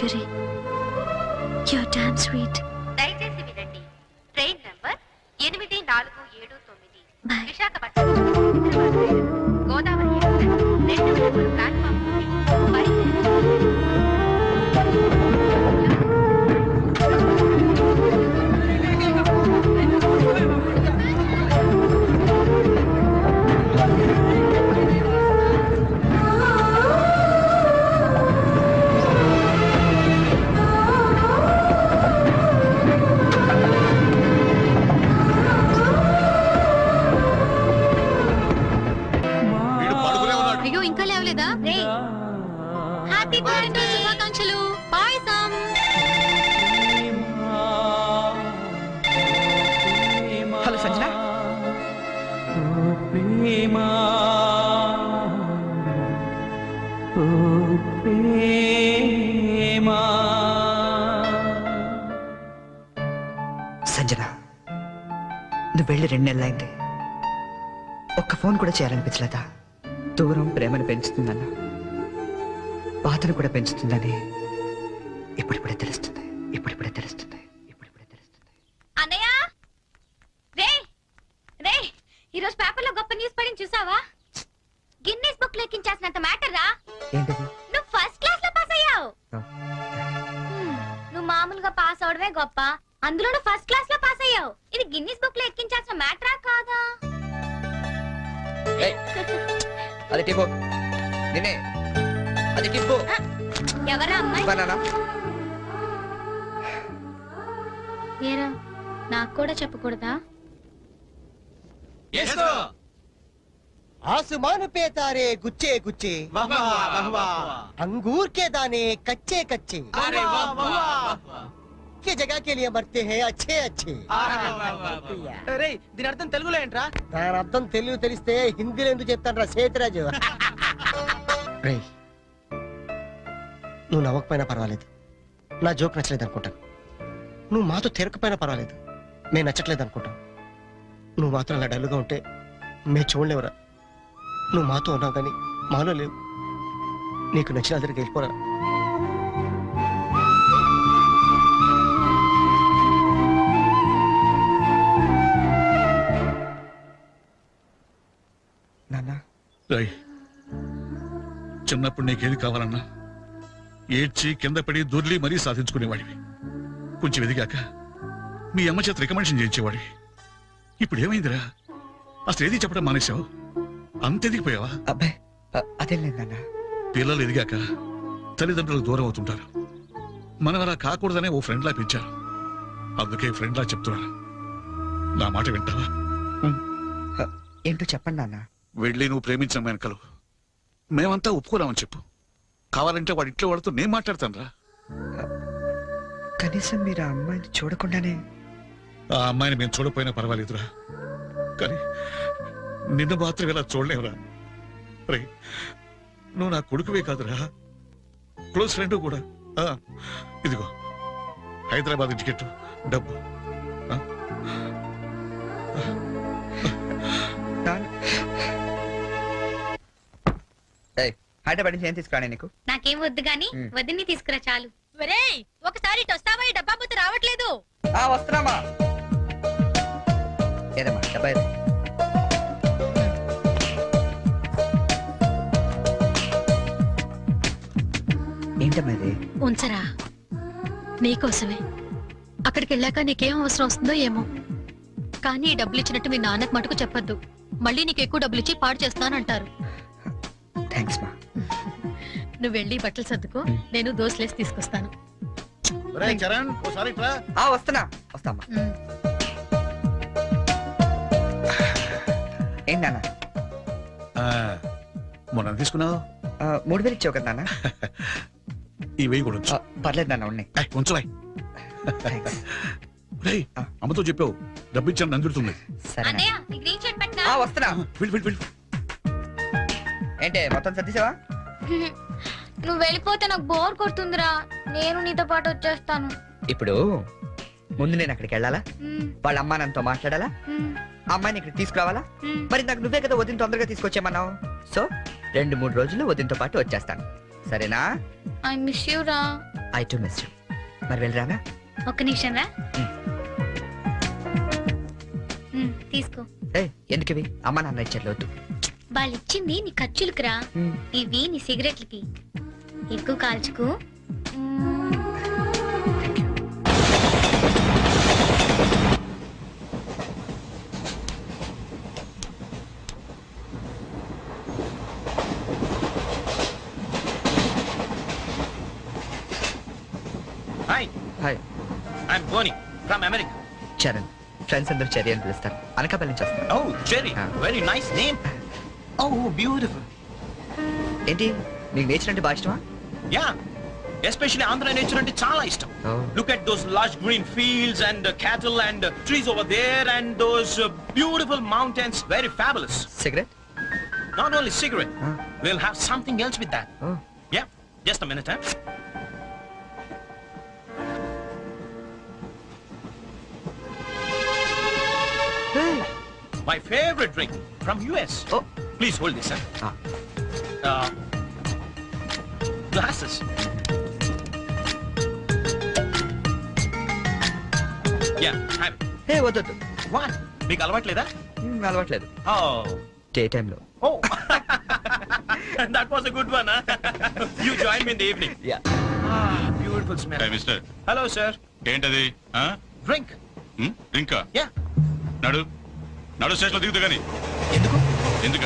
Marjorie. You're damn sweet. దయచేసి వినండి. Train number 8479 Bye. Visakhapatnam Godavari express 2 platform నుండి బయలుదేరుతుంది. అయ్యో ఇంకా లేవలేదా? హ్యాపీ బర్త్డే శుభాకాంక్షలు. పాయసం. హలో సంజన. సంజన, నువ్వు వెళ్ళి 2 నెలలైంది. ఒక్క ఫోన్ కూడా చేయాలనిపించలేదా? దూరం ప్రేమను పెంచుతుందన్న, బాధను కూడా పెంచుతుందని ఇప్పుడిప్పుడే తెలుస్తుంది. ఇప్పుడిప్పుడే తెలుస్తుంది. ఇప్పుడిప్పుడే తెలుస్తుంది. అన్నయ్య, రే రే, ఈరోజు పేపర్లో గొప్ప న్యూస్ పడింది చూసావా? గిన్నీస్ బుక్ లో ఎక్కించాల్సినంత మ్యాటర్ రా. ఏంటది? నువ్వు ఫస్ట్ క్లాస్ లో పాస్ అయ్యావు. నువ్వు మామూలుగా పాస్ అవడమే గొప్ప, అందులోనూ ఫస్ట్ క్లాస్ లో పాస్ అయ్యావు. ఇది గిన్నీస్ బుక్ లో ఎక్కించాల్సిన మ్యాటరా కాదా? అది టిప్పు. నిన్నే అది టిప్పు. ఎవరా అమ్మాయి? బనానా. ఏరా, నాకు కూడా చెప్పకూడదా? आसमान पे तारे गुच्छे गुच्छे, अंगूर के दाने कच्चे कच्चे, के जगह के लिए मरते हैं अच्छे अच्छे. దీని అర్థం తెలుగులో ఏంట్రా? దాని అర్థం తెలుగు తెలిస్తే హిందీలో ఎందుకు చెప్తాను రా సేతురాజు. నువ్వు నవ్వకపోయినా పర్వాలేదు, నా జోక్ నచ్చలేదు అనుకుంటాను. నువ్వు మాతో తిరగకపోయినా పర్వాలేదు, మేము నచ్చట్లేదు అనుకుంటాం. నువ్వు మాత్రం అలా డల్లుగా ఉంటే మేము చూడలేవురా. నువ్వు మాతో ఉన్నావు కానీ మాలో లేవు. నీకు నచ్చిన దగ్గరికి వెళ్ళిపోరా. నాన్న, చిన్నప్పుడు నీకేది కావాలన్నా ఏడ్చి కింద పడి దొర్లి మరీ సాధించుకునేవాడివి. కొంచెం ఎదిగాక మీ అమ్మ చేత రికమెండేషన్ చేయించేవాడివి. ఇప్పుడు ఏమైందిరా? అసలు ఏది చెప్పడం మానేశావు? అంత ఎదిగిపోయావా? అబ్బాయి అదేం లేదు నాన్న. పిల్లలు ఎదిగాక తల్లిదండ్రులకు దూరం అవుతుంటారు. మనం అలా కాకూడదనే ఓ ఫ్రెండ్లా పెంచారు. అందుకే ఫ్రెండ్లా చెప్తున్నాను, నా మాట వింటావా? ఏంటో చెప్పండి నాన్న. వెళ్ళి నువ్వు ప్రేమించిన వెనకలు మేమంతా ఒప్పుకోరామని చెప్పు. కావాలంటే వాడి ఇంట్లో వాడితో నేను మాట్లాడతాను రా. కనీసం మీరు ఆ అమ్మాయిని చూడకుండానే. ఆ అమ్మాయిని మేము చూడపోయినా పర్వాలేదురా, కానీ నిన్ను మాత్రం ఇలా చూడలేవురా. రే, నువ్వు నా కొడుకువే కాదురా, క్లోజ్ ఫ్రెండ్ కూడా. ఇదిగో హైదరాబాద్ టికెట్, డబ్బు. హైదరాబాద్ నుంచి ఏం తీసుకురాని నీకు? నాకేం వద్దు గాని వదిన్ని తీసుకురా చాలు. ఒకసారి వస్తావా? ఈ డబ్బా బుద్ధి రావట్లేదు. వస్తున్నామా? ఏదమ్మా డబ్బా? ఏంటమ్మా ఇది? ఉంచరా, నీకోసమే. అక్కడికి వెళ్ళాక నీకేం అవసరం వస్తుందో ఏమో, కానీ ఈ డబ్బులు ఇచ్చినట్టు మీ నాన్నకు మటుకు చెప్పొద్దు. మళ్ళీ నీకు ఎక్కువ డబ్బులు ఇచ్చి పాడు చేస్తానంటారు. థ్యాంక్స్ మా. నువ్వు వెళ్ళి బట్టలు సర్దుకో, నేను దోశలేసి తీసుకొస్తాను. వస్తున్నా. వస్తామా? ఏం నాన్న? మొన్న తీసుకున్నావు 3000 ఇచ్చావు కదా నాన్న. ఇవి కూడా పర్లేదు నాన్న, ఉన్నాయి. ఉంచవా? అమ్మతో చెప్పావు డబ్బు ఇచ్చాను నందుతుంది. సరే వస్తున్నా. ఏంటే మొత్తం సర్దిసావా? నువ్వు వెళ్ళిపోతే నాకు బోర్ కొడుతుందిరా, నేను నీతో పాటు వచ్చేస్తాను. ఇప్పుడు ముందు నేను అక్కడికి వెళ్ళాలా? వాళ్ళ అమ్మా నాన్నతో మాట్లాడాలా? అమ్మాయిని ఇక్కడ తీసుకురావాలా? మరి నాకు నువ్వే కదా వదిన తొందరగా తీసుకొచ్చేమన్నావు. సో 2-3 రోజులు వదినతో పాటు వచ్చేస్తాను, సరేనా? ఐ మిస్ యూ రా. I to miss you. మరి వెళ్ళరానా? ఒక్క నిమిషం రా. తీసుకో. ఏ ఎందుకు ఇవి? అమ్మ నాన్న ఇచ్చారు వద్దు. వాళ్ళు ఇచ్చింది నీ ఖర్చులకు రా, ఇవి నీ సిగరెట్లకి. ఎక్కువ కాల్చుకో. Hi, hi, I'm Boni from America. Charan. Friends అందరూ చెర్రీ అని పిలుస్తారు. అనకాపల్లి నుంచి వస్తారు. Oh, Jerry, Ah. very nice name. Oh, beautiful. ఏంటి నీకు నేచర్ అంటే బాగా ఇష్టమా? Yeah, especially Andhra nature ante chaala ishtam. Oh. Look at those lush green fields and cattle and trees over there and those beautiful mountains. Very fabulous. Cigarette? Not only cigarette, Ah. we'll have something else with that. Oh, Yeah, just a minute, huh? My favorite drink from US. Oh, Please hold this, sir. Ah, Glasses. Yeah, have it. ఏ వద్దొద్దు. What? మీకు అలవాట్లేదా? అలవాట్లేదు. Oh. Day టైంలో. Oh. That was a good one, huh? You join me in the evening. Yeah. Ah, beautiful smell. Mister Hello, sir. ఏంటది? Drink. ఇంకా Yeah. నడు నడు స్టేషన్లో దిగుతూ గాని. ఎందుకు? ఎందుక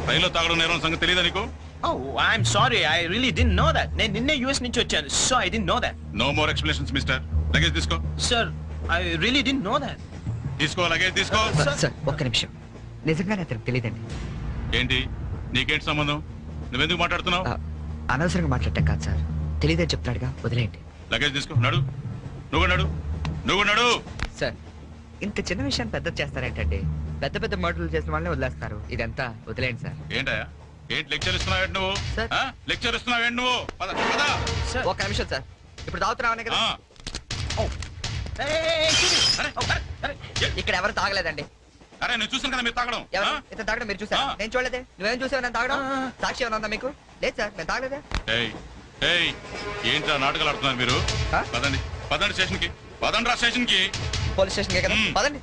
రైల్లో తాగడం నేరం సంగతి తెలియదా నీకు? Oh, I'm sorry. I really didn't know that. నేను నిన్నే US నుంచి వచ్చాను. So I didn't know that. No more explanations mister. Luggage తీసుకో. Sir, I really didn't know that. తీసుకో లగేజ్ తీసుకో. Sir. సార్ ఒక్క నిమిషం. నిజంగానే అతనికి తెలియదండి. ఏంటి నీకేంటి సంబంధం? నువ్వెందుకు మాట్లాడుతున్నావు? అనవసరంగా మాట్లాడటం కాదు సార్. తెలియదని చెప్తాడుగా, వదిలేయండి. లగేజ్ తీసుకో. నడు నువ్వు నడు నువ్వు నడు. సార్ ఇంత చిన్న విషయాన్ని పెద్ద చేస్తారేంటండి? పెద్ద పెద్ద మర్డర్లు చేసిన వాళ్ళని వదిలేస్తారు. ఇదంతా వదిలేయండి సార్. ఏంటయ్యా ఏంటి లెక్చర్ ఇస్తున్నావేంటి నువ్వు? సార్. లెక్చర్ ఇస్తున్నావేంటి నువ్వు? పద పద. Sir. ఒక్క నిమిషం సార్. ఇప్పుడు తాగుతున్నామనే కదా? ఆ, Oh. Hey, అరే, oh, అరే. ఇక్కడ ఎవరు తాగలేదండి. అరే నేను చూసాను కదా మీరు తాగడం. ఎవరు ఇతను తాగడం మీరు చూసారా? ఆ. నేను చూడలేదే. నువ్వేం చూసావు నేను తాగడం? ఆ. సాక్షి ఏమైనా ఉందా మీకు? లేదు సార్, నేను తాగలేదే. ఏయ్ ఏయ్ ఏంట్రా నాటకాలు ఆడుతున్నారు మీరు? ఆ? పదండి పదండి స్టేషన్ కి. పదండి రా స్టేషన్ కి. పోలీస్ స్టేషన్ కదా? మ్. పదండి.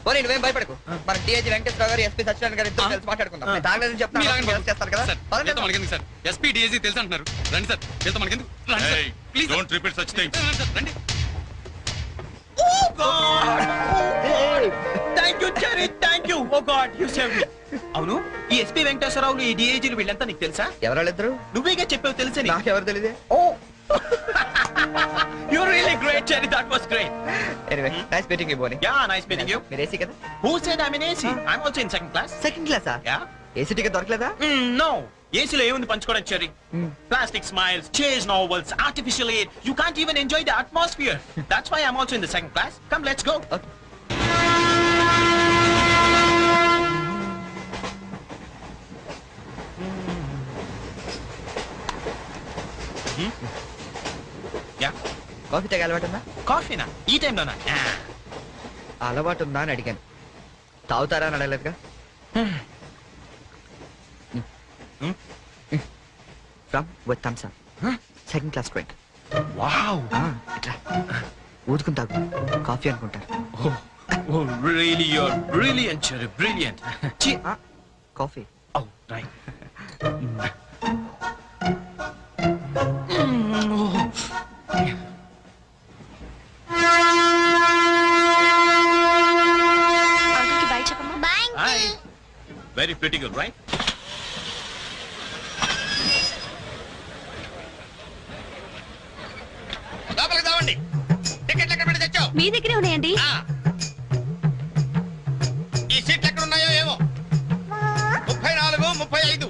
పోనీ నువ్వేం భయపడకు. మన డిఐజీ వెంకటేశ్వర గారు, ఎస్పీ సత్యనారాయణ గారు ఇద్దరు కలిసి మాట్లాడుకుందాం. నేను తాగలేదని చెప్తాను. చేస్తారు కదా? పదండి. మనకెందుకు సార్? ఎస్పీ డిఐజీ తెలుసు అంటున్నారు. రండి సార్, వెళ్తాం. మనకెందుకు? రండి సార్, ఏయ్ please. Don't repeat such things. రండి. Oh, God. Oh, thank you, Jerry. Thank you. Oh, God, you saved me. అవును, ఈ ఎస్పీ వెంకటేశ్వరరావులు, ఈ డిఐజీలు వీళ్ళంతా నీకు తెలుసా? ఎవరాళ్ళిద్దరు? నువ్వేగా చెప్పావు తెలుసని. నాకెవరు తెలియదే. Oh. You're really great, Jerry. That was great. Anyway nice meeting you Boney. Yeah, nice meeting you. మీరు ఏసీ కదా? Who said I'm in AC? I'm also in second class. Second క్లాసా? Yeah? ఏసీ టికెట్ దొరకలేదా? No. ఏసీలో ఏముంది పంచుకోవడం, cherry? Plastic smiles, chase novels, artificial air. You can't even enjoy the atmosphere. That's why I'm also in the second class. Come, let's go. Okay. Yeah. Coffee తాగే అలవాటు ఉందా? కాఫీనా? ఈ టైంలోనా? అలవాటు ఉందా అని అడిగాను. తాగుతారా అని అడగలేదుగా. From with thumbs up. Second class drink. Wow. ఇట్లా ఊదుకుని తాగు. కాఫీ అనుకుంటారు. Oh, really, you're brilliant, Cherry. Brilliant. Coffee. Oh, right. అంకుల్కి బై చెప్పమ్మా. Bye. Hi. Very pretty girl, right? లోపలికి రావండి. టికెట్లు ఎక్కడ పెట్టి తెచ్చావు? మీ దగ్గరే ఉన్నాయండి. ఈ సీట్లు ఎక్కడ ఉన్నాయో ఏమో. 34, 35.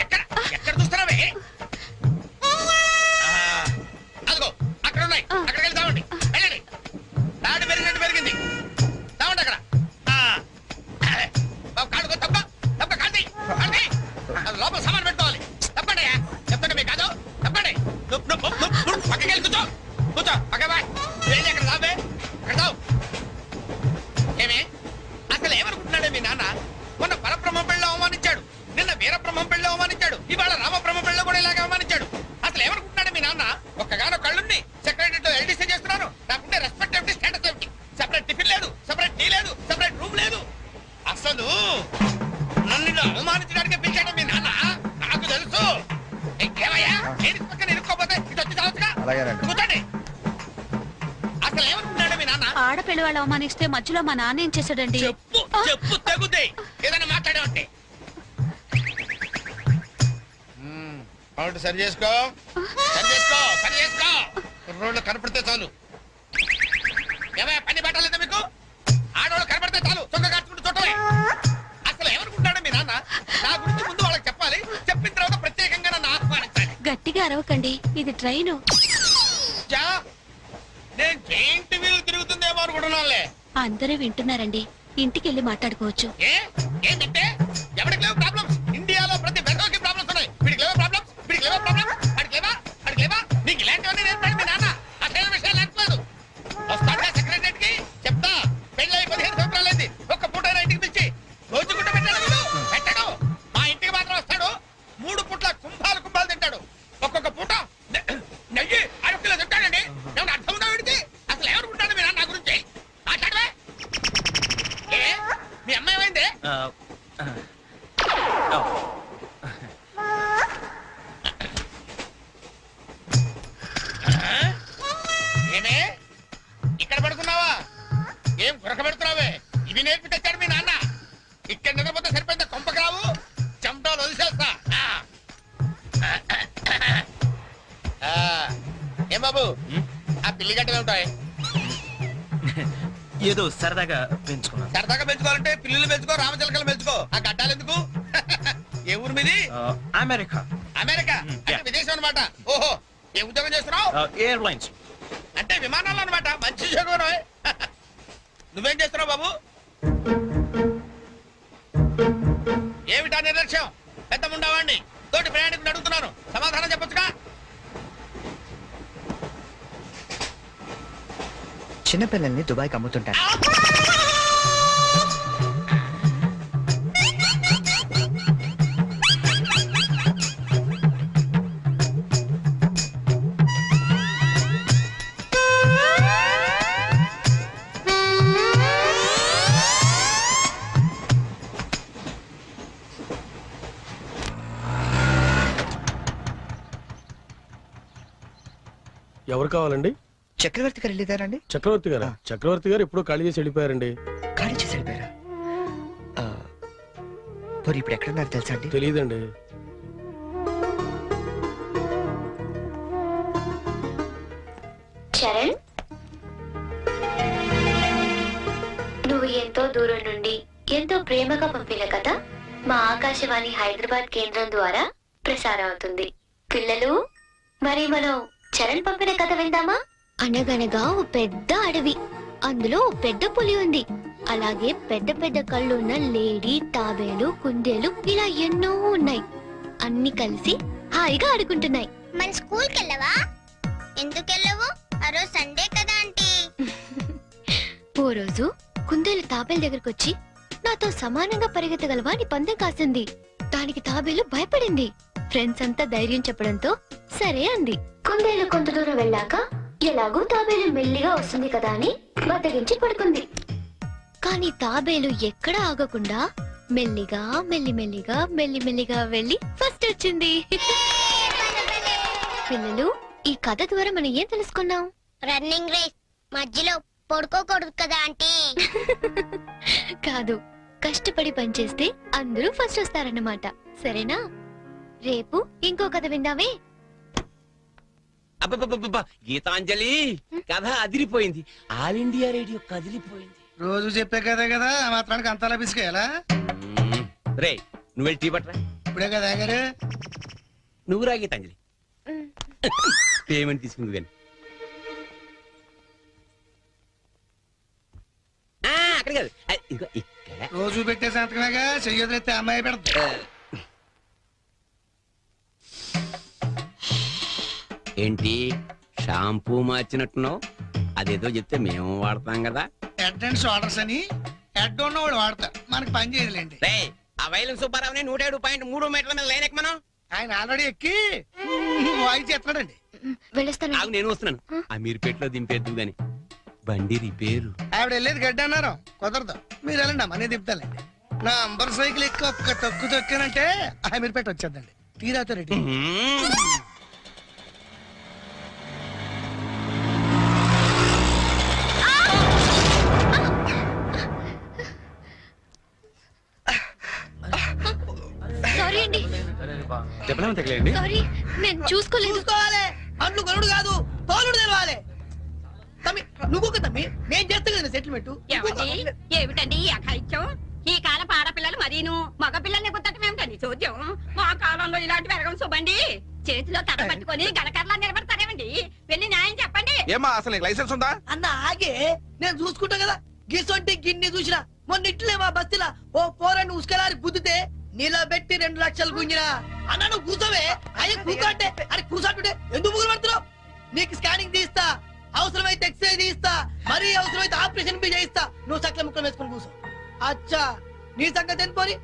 ఎక్కడ ఎక్కడ చూస్తున్నావే? అదిగో అక్కడ ఉన్నాయి. అక్కడికి వెళ్ళి తావండి. వెళ్ళండి. తాడు పెరిగినట్టు పెరిగింది. తావండి అక్కడ. బాబు కాళ్ళకు తప్ప తప్ప కాల్ది కాల్ది. లోపల సామాన్ పెట్టుకోవాలి. తప్పండి చెప్తాండి మీకు కాదు. తప్పండి. పక్కకి వెళ్ళి కూర్చో. కూర్చో. Okay boy. అలాగేనండి. కూర్చోండి. అసలు ఏమనుకుంటాడు మీ నాన్న? ఆడపిల్ల వాళ్ళు అవమానిస్తే మధ్యలో మా నాన్న ఏం చేశాడండి? చెప్పు చెప్పు తెగుద్ది ఏదైనా మాట్లాడే ఉంటే. అవును, సరి చేసుకో సరి చేసుకో సరి చేసుకో. రోడ్లు కనపడితే చాలు. ఏమయ్య, పని పెట్టలేదా మీకు? ఆడవాళ్ళు కనపడితే చాలు చొక్క కట్టుకుంటూ చుట్టమే. అసలు ఏమనుకుంటాడు మీ నాన్న? నా గురించి ముందు వాళ్ళకి చెప్పాలి, చెప్పిన తర్వాత ప్రత్యేకంగా నన్ను ఆహ్వానించాలి. గట్టిగా అరవకండి, ఇది ట్రైన్. జా, నేను జైంట్ వీల్ తిరుగుతుందేమో అనుకుంటున్నానులే. అందరూ వింటున్నారండి, ఇంటికి వెళ్ళి మాట్లాడుకోవచ్చు. ఏంటంటే ఎవరికి లేవు ప్రాబ్లమ్స్? ఇండియాలో ప్రతి బెర్రోకి ప్రాబ్లమ్స్ ఉన్నాయి. వీడికి లేవా ప్రాబ్లమ్స్? వీడికి లేవా ప్రాబ్లమ్స్? అడిగి లేవా? అడిగి లేవా? నీకు ఇలాంటివన్నీ నేర్పాడు మీ నాన్న. అసలు విషయాలు నేర్పలేదు. వస్తాడుగా సెక్రటరీకి చెప్తా. పెళ్ళి 15 సంవత్సరాలైంది. ఒక్క పూట ఇంటికి పిలిచి రోజు గుట్ట పెట్టాడు వీడు. పెట్టాడు. మా ఇంటికి మాత్రం వస్తాడు. 3 పూట్ల కుంభాలు కుంభాలు తింటాడు. ఒక్కొక్క పూట నెయ్యి 6 కిలో తింటాడండి. ఏమన్నా అర్థం ఉందా వీడికి? అసలు ఏమనుకుంటాడు మీ నాన్న నా గురించి? మాట్లాడవే. మీ అమ్మాయి ఏమైంది? ఏమే, ఇక్కడ పడుకున్నావా? ఏం గురక పెడుతున్నావే? ఇవి నేర్పి తెచ్చాడు మీ నాన్న. ఇక్కడ నిద్రపోతే సరిపోయిందా? కొంపకరావు చెమటలు వదిలేస్తా. ఏం బాబు, ఆ పిల్లి గడ్డ ఉంటాయి? ఏదో సరదాగా పెంచుకున్నాను. సరదాగా పెంచుకోవాలంటే పిల్లులు పెంచుకో, రామచిలకలు పెంచుకో. ఆ గడ్డాలు ఎందుకు? ఏ ఊరు మీది? అమెరికా. అమెరికా అంటే విదేశం అనమాట. ఓహో, ఏ ఉద్యోగం చేస్తున్నావు? ఎయిర్లైన్స్. అంటే విమానాలు అనమాట. మంచి ఉద్యోగం. నువ్వేం చేస్తున్నావు బాబు? ఏమిటా నిర్లక్ష్యం? పెద్ద ఉండవాడిని తోటి ప్రయాణికుని అడుగుతున్నాను, సమాధానం చెప్పొచ్చుగా. చిన్నపిల్లల్ని దుబాయ్కి అమ్ముతుంటారు. ఎవరు కావాలండి? చక్రవర్తి గారు వెళ్ళేదారండి? చక్రవర్తి గారు. చక్రవర్తి గారు ఎప్పుడో ఖాళీ చేసి వెళ్ళిపోయారండి. ఖాళీ చేసి వెళ్ళిపోయారా? మరి ఇప్పుడు ఎక్కడున్నారు తెలుసా అండి? తెలియదండి. చరణ్, నువ్వు ఎంతో దూరం నుండి ఎంతో ప్రేమగా పంపిన కథ మా ఆకాశవాణి హైదరాబాద్ కేంద్రం ద్వారా ప్రసారం అవుతుంది. పిల్లలు, మరి మనం చరణ్ పంపిన కథ విందామా? అనగనగా ఓ పెద్ద అడవి, అందులో ఓ పెద్ద పులి ఉంది. అలాగే పెద్ద పెద్ద కళ్ళున్న లేడీ, తాబేలు, కుందేలు ఇలా ఎన్నో ఉన్నాయి. అన్ని కలిసి హాయిగా ఆడుకుంటున్నాయి. మన స్కూల్ కి వెళ్ళవా? ఎందుకు వెళ్ళవు? ఆ రోజు సండే కదా ఆంటీ. ఓ రోజు కుందేలు తాబేలు దగ్గరకు వచ్చి నాతో సమానంగా పరిగెత్తగలవా అని పందెం కాసింది. దానికి తాబేలు భయపడింది. ఫ్రెండ్స్ అంతా ధైర్యం చెప్పడంతో సరే అంది. కుందేలు కొంత దూరం వెళ్ళాక ఎలాగూ తాబేలు మెల్లిగా వస్తుంది కదా అని బద్దగించి పడుకుంది. కానీ తాబేలు ఎక్కడా ఆగకుండా మెల్లిగా మెల్లిమెల్లిగా మెల్లిమెల్లిగా వెళ్ళి ఫస్ట్ వచ్చింది. పిల్లలు, ఈ కథ ద్వారా మనం ఏం తెలుసుకున్నాం? రన్నింగ్ రేస్ మధ్యలో పడుకోకూడదు కదా ఆంటీ. కాదు, కష్టపడి పనిచేస్తే అందరూ ఫస్ట్ వస్తారన్నమాట. సరేనా? రేపు ఇంకో కథ విందామే. అబ్బబ్బబ్బబ్బ, గీతాంజలి కథ అదిరిపోయింది. ఆల్ ఇండియా రేడియో కదిలిపోయింది. రోజు చెప్పే కదే కదా, ఆ మాత్రానికి అంతలా పిసికేయాలా? రే, నువ్వు వెళ్ళి టీ పట్టరా. ఇప్పుడే కదా గారు. నువ్వు రా గీతాంజలి. పేమెంట్ తీసుకుంది కానీ అక్కడ కాదు, ఇదిగో ఇక్కడ. రోజు పెట్టే సంతకమేగా, చెయ్యొదిలేస్తే అమ్మాయి పెడతా. ఏంటి షాంపూ మార్చినట్టున్నావు? అదేదో చెప్తే మేము వాడతాం కదా. హెడ్ అండ్ షోల్డర్స్ అని హెడ్ ఉన్నవాడు వాడతారు, మనకి పని చేయదులేండి. రే, ఆ వైలం సుబ్బారావుని 107.3 మీటర్ల మీద లైన్ ఎక్కమను. ఆయన ఆల్రెడీ ఎక్కి వాయిస్ చేస్తున్నాడండి. వెళ్ళొస్తాను. ఆగు, నేను వస్తున్నాను. అమీర్పేటలో దింపేద్దు గాని బండి రిపేరు. ఆవిడ వెళ్ళేది గడ్డి అన్నారు, కుదరదు. మీరు వెళ్ళండి అమ్మా, నేను దింపుతానండి. నా అంబర్ సైకిల్ ఎక్కి ఒక్క తొక్కు తొక్కానంటే అమీర్పేట వచ్చేద్దండి. తీరాతో రెడ్డి. ఏమైనా తగిలేండి సారీ నేను చూసుకోలేదు. చూసుకోవాలి, అండ్లు గరుడు కాదు తోలుడు తెలవాలి. తమ్మి నువ్వు తమ్మి, నేను చేస్తా కదా సెటిల్మెంట్. ఏమిటండి ఈ అఘాయిత్యం? ఈ కాలం ఆడపిల్లలు మరీను మగ పిల్లల్ని గుర్తటం ఏమిటండి చూద్దాం. మా కాలంలో ఇలాంటి వెరగం చూపండి. చేతిలో తడ పట్టుకొని గలకర్లా నిలబడతారేమండి? వెళ్ళి న్యాయం చెప్పండి. ఏమా అసలు నీకు లైసెన్స్ ఉందా? అన్న ఆగే నేను చూసుకుంటా కదా. గిసొంటి గిన్ని చూసినా మొన్న ఇట్లే మా బస్తీలా ఓ పోరని ఉసుకలారి గుద్దితే నిలబెట్టి 2 లక్షలు గుంజినా. అన్న నువ్వు కూర్చోవే. అయ్యి కూకంటే అరే కూర్చోంటుంటే ఎందుకు ముగ్గురు పడుతున్నావు? నీకు స్కానింగ్ తీస్తా, అవసరమైతే ఎక్స్రే తీస్తా, మరీ అవసరమైతే ఆపరేషన్ బి చేయిస్తా. నువ్వు చక్కల ముక్కలు వేసుకొని కూర్చో. అచ్చా నీ సంగతి ఎందుకోని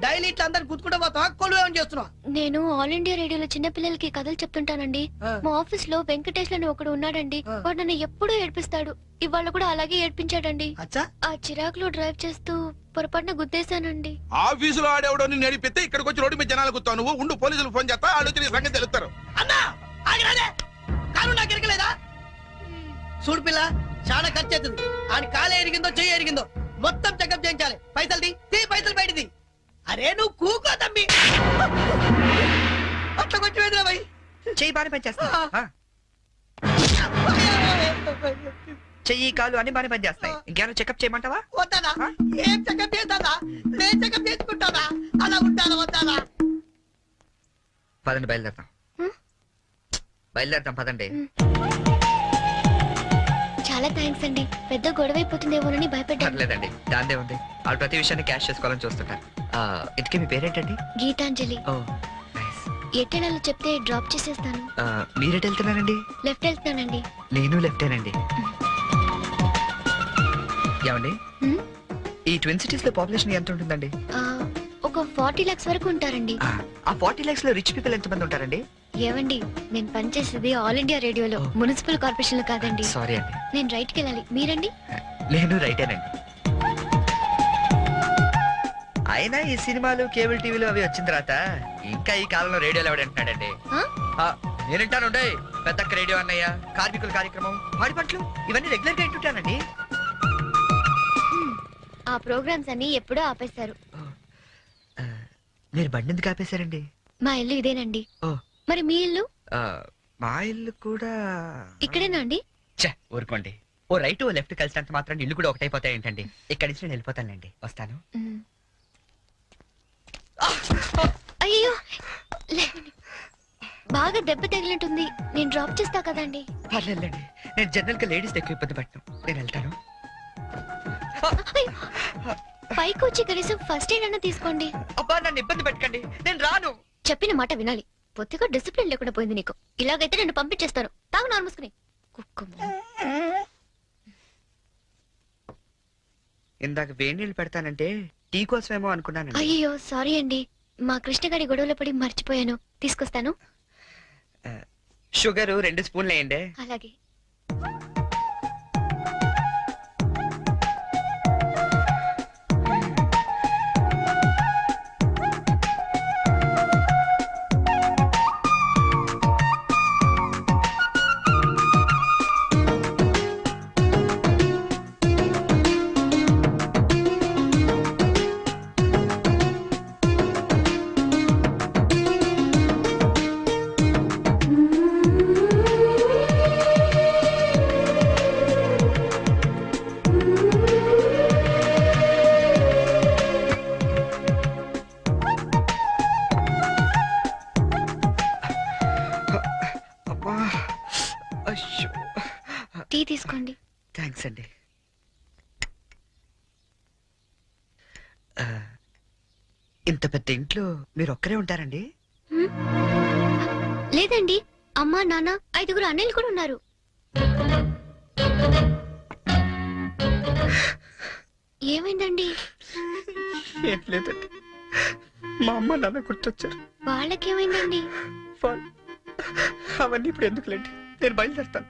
డైలీ ఇట్లా అందరు గుర్తుకుంటా పోతా కొలు ఏమని చేస్తున్నావు? నేను ఆల్ ఇండియా రేడియోలో చిన్న పిల్లలకి కథలు చెప్తుంటానండి. మా ఆఫీస్ లో వెంకటేష్ అని ఒకడు ఉన్నాడండి. వాడు నన్ను ఎప్పుడూ ఏడ్పిస్తాడు. ఇవాళ కూడా అలాగే ఏడ్పించాడండి. అచ్చా ఆ చిరాకులో డ్రైవ్ చేస్తూ పొరపాటున గుద్దేశానండి. ఆఫీసులో ఆడేవాడు నడిపితే ఇక్కడికి వచ్చి రోడ్డు మీద జనాలు గుర్తావు. నువ్వు ఉండు, పోలీసులు ఫోన్ చేస్తా, ఆడొచ్చి నీ సంగతి తెలుస్తారు. అన్నా ఆగిరాదే కాను నాకు ఎరకలేదా? చూడు పిల్ల చాలా ఖర్చు అవుతుంది. ఆయన కాలే ఎరిగిందో చెయ్యి ఎరిగిందో మొత్తం చెకప్ చేయించాలి. పైసలు తీ పైసలు బయటిది. అరే నువ్వు కూకో తమ్మి. అట్లా కొంచెం ఎదురా భయ్. చెయ్యి బాగానే పనిచేస్తా. చెయ్యి కాలు అన్ని బాగానే పనిచేస్తాయి. ఇంకేమైనా చెకప్ చేయమంటావా? వద్దానా? ఏం చెకప్ చేస్తానా? నేను చెకప్ చేసుకుంటానా? అలా ఉంటానా వద్దానా? పదండి బయలుదేరతాం. బయలుదేరతాం పదండి. చాలా థ్యాంక్స్ అండి. పెద్ద గొడవ అయిపోతుందేమోనని భయపడ్డాను. లేదండి దాందే ఉంది. వాళ్ళు ప్రతి విషయాన్ని క్యాష్ చేసుకోవాలని చూస్తుంటారు. ఇంతకీ మీ పేరేంటండి? గీతాంజలి. ఓ నైస్. ఎట్టెళ్ళాలో చెప్తే డ్రాప్ చేసేస్తాను. మీరెట్ వెళ్తున్నారండి? లెఫ్ట్ వెళ్తున్నానండి. నేను లెఫ్టేనండి. ఏమండి హ్మ్? ఈ ట్విన్ సిటీస్ లో పాపులేషన్ ఎంత ఉంటుందండి? ఒక 40 lakhs వరకు ఉంటారండి. ఆ 40 lakhs లో రిచ్ పీపుల్ ఎంత మంది ఉంటారండి? ఏవండి నేను పనిచేసేది ఆల్ ఇండియా రేడియోలో, మున్సిపల్ కార్పొరేషన్ లో కాదండి. సారీ అండి. నేను రైట్కి వెళ్ళాలి. మీరండి? నేను రైటేనండి. అయినా ఈ సినిమాలు కేబుల్ టీవీలు అవి వచ్చిన తర్వాత ఇంకా ఈ కాలంలో రేడియోలు ఎవడంటున్నాడండి? నేనంటాను పెద్దక్క రేడియో అన్నయ్య, కార్మికుల కార్యక్రమం, పాడి పంటలు ఇవన్నీ రెగ్యులర్ గా వింటుంటానండి. ఆ ప్రోగ్రామ్స్ అన్ని ఎప్పుడో ఆపేశారు. మీరు బండి ఎందుకు ఆపేశారండి? మా ఇల్లు ఇదేనండి. ఓ. మరి మీ ఇల్లు? మా ఇల్లు కూడా ఇక్కడేనా అండి? ఊరుకోండి. ఓ రైట్ ఓ లెఫ్ట్ కలిసినంత మాత్రం ఇల్లు కూడా ఒకటైపోతాయి ఏంటండి? ఇక్కడి నుంచి నేను వెళ్ళిపోతానండి. వస్తాను. అయ్యో లేవండి. బాగా దెబ్బ తగిలినట్టుంది. నేను డ్రాప్ చేస్తా కదండి. పర్లేదండి. నేను జనరల్ గా లేడీస్ ఎక్కువ ఇబ్బంది పట్టను. నేను వెళ్తాను. పైకి వచ్చి కనీసం ఫస్ట్ ఎయిడ్ అన్న తీసుకోండి. అబ్బా నన్ను ఇబ్బంది పెట్టకండి. నేను రాను. చెప్పిన మాట వినాలి. పొత్తిగా డిసిప్లిన్ లేకుండా పోయింది నీకు. ఇలాగైతే నేను పంపించేస్తాను. తాగు నార్మూసుకుని కుక్క. ఇందాక వేడి నీళ్ళు పెడతానంటే టీ కోసమేమో అనుకున్నానండి. అయ్యో సారీ అండి. మా కృష్ణగాడి గొడవలో పడి మర్చిపోయాను. తీసుకొస్తాను. షుగర్ 2 స్పూన్లు వేయండి. అలాగే. టీ తీసుకోండి. థ్యాంక్స్ అండి. ఇంత పెద్ద ఇంట్లో మీరు ఒక్కరే ఉంటారండి? లేదండి, అమ్మా నాన్న 5 అన్నయ్యలు కూడా ఉన్నారు. ఏమైందండి? ఏం లేదండి. మా అమ్మ నాన్న గుర్తొచ్చారు. వాళ్ళకేమైందండి? అవన్నీ ఇప్పుడు ఎందుకులేండి. నేను బయలుదేరుతాను.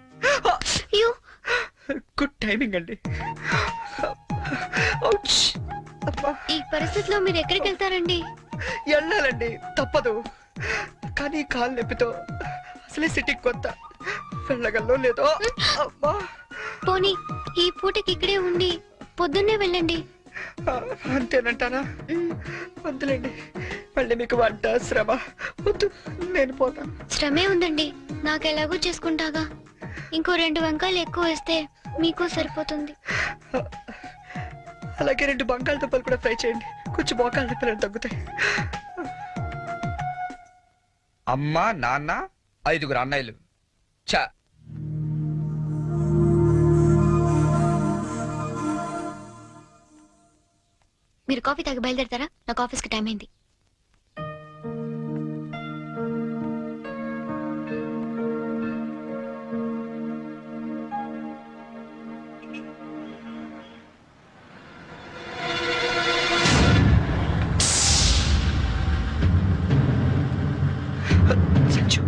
అయ్యో గుడ్ టైమింగ్ అండి. ఈ పరిస్థితిలో మీరు ఎక్కడికి వెళ్తారండి? వెళ్ళాలండి, తప్పదు. కానీ కాలు నొప్పితో అసలే సిటీకి కొత్త. వెళ్ళగల్లో లేదో. పోనీ ఈ పూటకి ఇక్కడే ఉండి పొద్దున్నే వెళ్ళండి. అంతేనంటారా? వద్దులేండి, మళ్ళీ మీకు వంట శ్రమ వద్దు, నేను పోతాను. శ్రమే ఉందండి, నాకు ఎలాగో చేసుకుంటాగా. ఇంకో 2 వంకాయలు ఎక్కువ వేస్తే మీకు సరిపోతుంది. అలాగే 2 బంగాళదుంపలు కూడా ఫ్రై చేయండి, కొంచెం మోకాళ్ళ నొప్పులు తగ్గుతాయి. అమ్మ, నాన్న, 5 అన్నయ్యలు. చా మీరు కాఫీ తాగి బయలుదేరతారా? నాకు ఆఫీస్కి టైం అయింది. సంచు,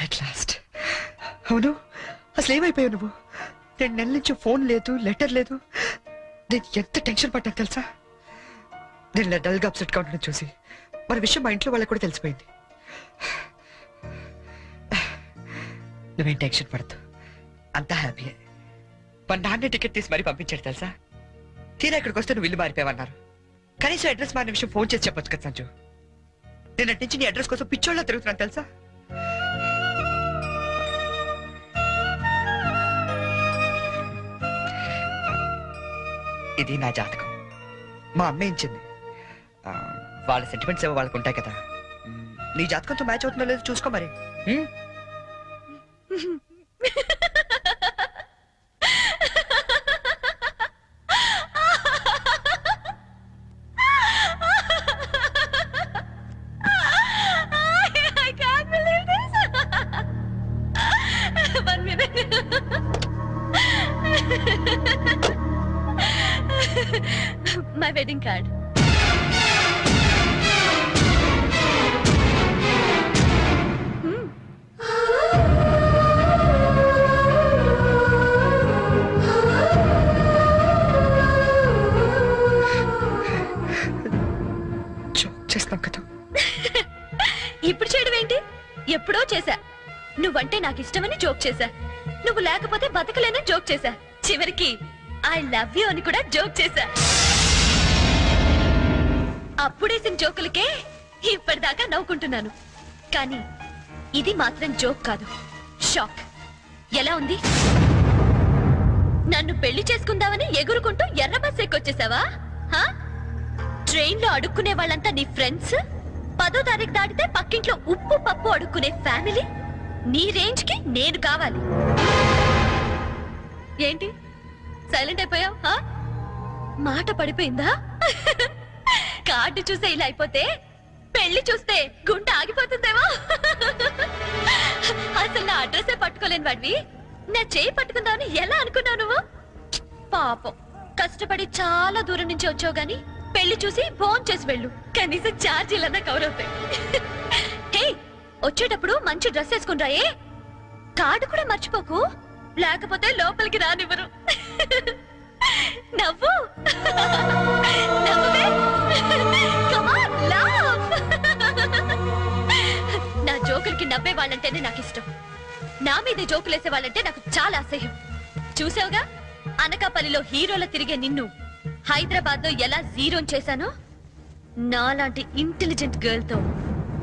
at last. అవును, అసలు ఏమైపోయావు నువ్వు? 2 నెలల నుంచి ఫోన్ లేదు, లెటర్ లేదు. నేను ఎంత టెన్షన్ పడ్డా తెలుసా? నేను ఇలా డల్గా అప్సెట్ గా ఉండడం చూసి మన విషయం మా ఇంట్లో వాళ్ళకి కూడా తెలిసిపోయింది. నువ్వేం టెన్షన్ పడద్దు, అంతా హ్యాపీయే. మా నాన్నే టికెట్ తీసి మరీ పంపించాడు తెలుసా? తీరా ఇక్కడికి వస్తే నువ్వు ఇల్లు మారిపోయావన్నారు. కనీసం అడ్రస్ మారిన విషయం ఫోన్ చేసి చెప్పొచ్చు కదా సంజు. నేను అటు నుంచి నీ అడ్రస్ కోసం పిచ్చోళ్ళ తిరుగుతున్నాను తెలుసా? ఇది నా జాతకం, మా అమ్మ ఇచ్చింది. వాళ్ళ సెంటిమెంట్స్ ఏవో వాళ్ళకు ఉంటాయి కదా. నీ జాతకంతో మ్యాచ్ అవుతుందో లేదో చూసుకో మరి. My wedding card. చేస్తాం కదా. ఇప్పుడు చేయడం ఏంటి? ఎప్పుడో చేశా. నువ్వంటే నాకు ఇష్టమని జోక్ చేశా. నువ్వు లేకపోతే బతకలేనని జోక్ చేశా. చివరికి ఐ లవ్ యూ అని కూడా జోక్ చేశా. అప్పుడేసిన జోకులకే ఇప్పటిదాకా నవ్వుకుంటున్నాను. కానీ ఇది మాత్రం జోక్ కాదు, షాక్. ఎలా ఉంది? నన్ను పెళ్లి చేసుకుందామని ఎగురుకుంటూ ఎర్ర బస్ ఎక్కొచ్చేసావా? ట్రైన్ లో అడుక్కునే వాళ్ళంతా నీ ఫ్రెండ్స్, 10వ తారీఖు దాటితే పక్కింట్లో ఉప్పు పప్పు అడుక్కునే ఫ్యామిలీ. నీ రేంజ్ కి నేను కావాలి. ఏంటి సైలెంట్ అయిపోయావు? మాట పడిపోయిందా? కార్డు చూసే ఇలా అయిపోతే పెళ్లి చూస్తే గుండె ఆగిపోతుందేమో. అసలు నా అడ్రస్ పట్టుకోలేని వాడివి నా చేయి పట్టుకుందామని ఎలా అనుకున్నావు నువ్వు? పాపం, కష్టపడి చాలా దూరం నుంచి వచ్చావు గాని పెళ్లి చూసి ఫోన్ చేసి వెళ్ళు, కనీసం ఛార్జీలన్నా కవర్ అవుతాయి. హే, వచ్చేటప్పుడు మంచి డ్రెస్ వేసుకుని రాయే. కార్డు కూడా మర్చిపోకు, లేకపోతే లోపలికి రానివ్వరు. నవ్వు నవ్వువే. Come on, laugh. నా జోకులకి నవ్వే వాళ్ళంటేనే నాకు ఇష్టం. నా మీద జోకులేసే వాళ్ళంటే నాకు చాలా అసహ్యం. చూసావుగా, అనకాపల్లిలో హీరోల తిరిగే నిన్ను హైదరాబాద్ లో ఎలా జీరో చేశానో. నాలాంటి ఇంటెలిజెంట్ గర్ల్ తో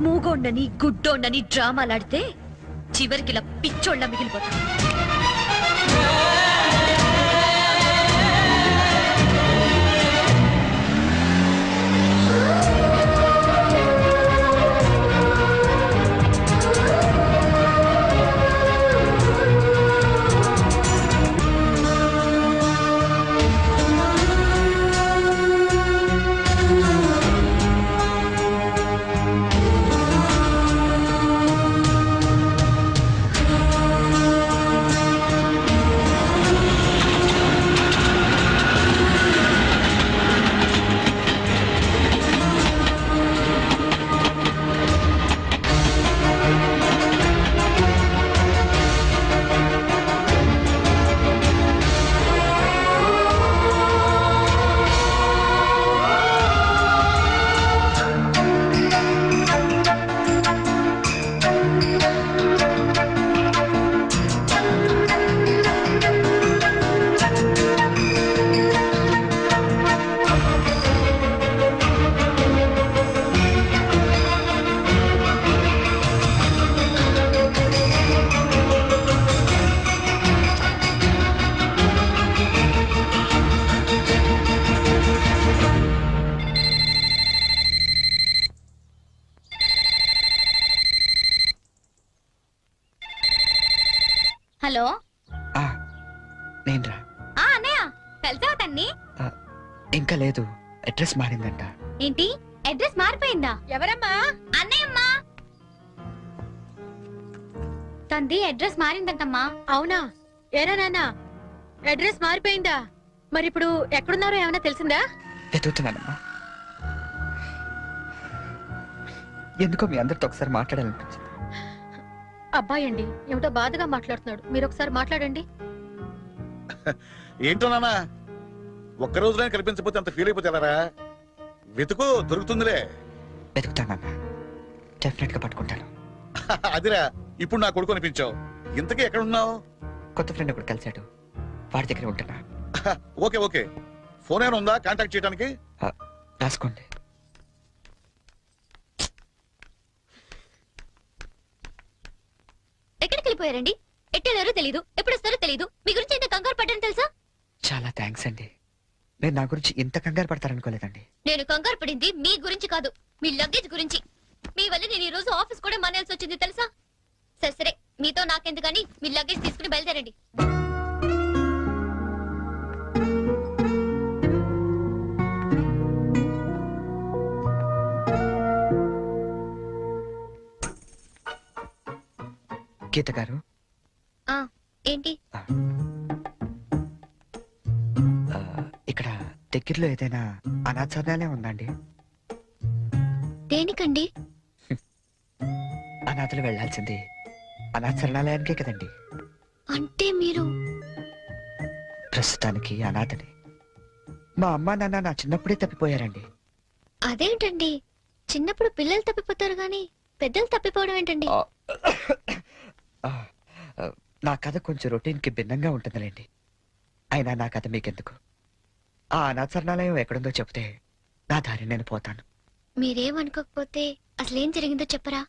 మూగోండని గుడ్డోండని డ్రామాలాడితే చివరికి ఇలా పిచ్చోళ్ళ మిగిలిపోతాను. హలో నేనురా. అన్నయ్య కలిసావా తన్ని? ఇంకా లేదు, అడ్రస్ మారిందంట. ఏంటి అడ్రస్ మారిపోయిందా? ఎవరమ్మా? అన్నయ్యమ్మా. తంది అడ్రస్ మారిందంటమ్మా. అవునా? ఏరా నాన్న, అడ్రస్ మారిపోయిందా? మరి ఇప్పుడు ఎక్కడున్నారో ఏమైనా తెలిసిందా? వెతుకుతున్నానమ్మా. ఎందుకో మీ అందరితో ఒకసారి మాట్లాడాలనిపించింది. అబ్బాయి అండి ఏమిటో బాధగా మాట్లాడుతున్నాడు, మీరు ఒకసారి మాట్లాడండి. ఏంటో నాన్న, ఒక్క రోజునే కనిపించకపోతే అంత ఫీల్ అయిపోతారా? వెతుకు, దొరుకుతుందిలే. వెతుకుతానన్నా, డెఫినెట్ గా పట్టుకుంటాను. అదిరా, ఇప్పుడు నా కొడుకు అనిపించావు. ఇంతకీ ఎక్కడ ఉన్నావు? కొత్త ఫ్రెండ్ ఒకటి కలిశాడు, వాడి దగ్గర ఉంటున్నా. ఓకే ఓకే, ఫోన్ ఏమైనా ఉందా కాంటాక్ట్ చేయడానికి? రాసుకోండి. ఎక్కడికి వెళ్ళిపోయారండి? ఎట్టెళ్ళారో తెలీదు, ఎప్పుడు వస్తారో తెలీదు. మీ గురించి ఇంత కంగారు పడ్డాను తెలుసా? చాలా థ్యాంక్స్ అండి. మీరు నా గురించి ఇంత కంగారు పడతారనుకోలేదండి. నేను కంగారు పడింది మీ గురించి కాదు, మీ లగేజ్ గురించి. మీ వల్ల నేను ఈ రోజు ఆఫీస్ కూడా మానేయాల్సి వచ్చింది తెలుసా? సరే సరే, మీతో నాకెందుకని మీ లగేజ్ తీసుకుని బయలుదేరండి. గీత గారు, ఏంటి? ఇక్కడ దగ్గరలో ఏదైనా అనాథాలయం ఉందండి? దేనికండి? అనాథలు వెళ్లాల్సింది అనాథ శరణాలయానికే కదండి. అంటే మీరు ప్రస్తుతానికి అనాథని. మా అమ్మా నాన్న నా చిన్నప్పుడే తప్పిపోయారండి. అదేంటండి, చిన్నప్పుడు పిల్లలు తప్పిపోతారు గాని పెద్దలు తప్పిపోవడం ఏంటండి? నా కథ కొంచెం రొటీన్ కి భిన్నంగా ఉంటుందిలేండి. అయినా నా కథ మీకెందుకు? ఆ అనాథ శరణాలయం ఎక్కడుందో చెప్తే నా దారి నేను పోతాను. మీరేమనుకోకపోతే అసలేం జరిగిందో చెప్పరా?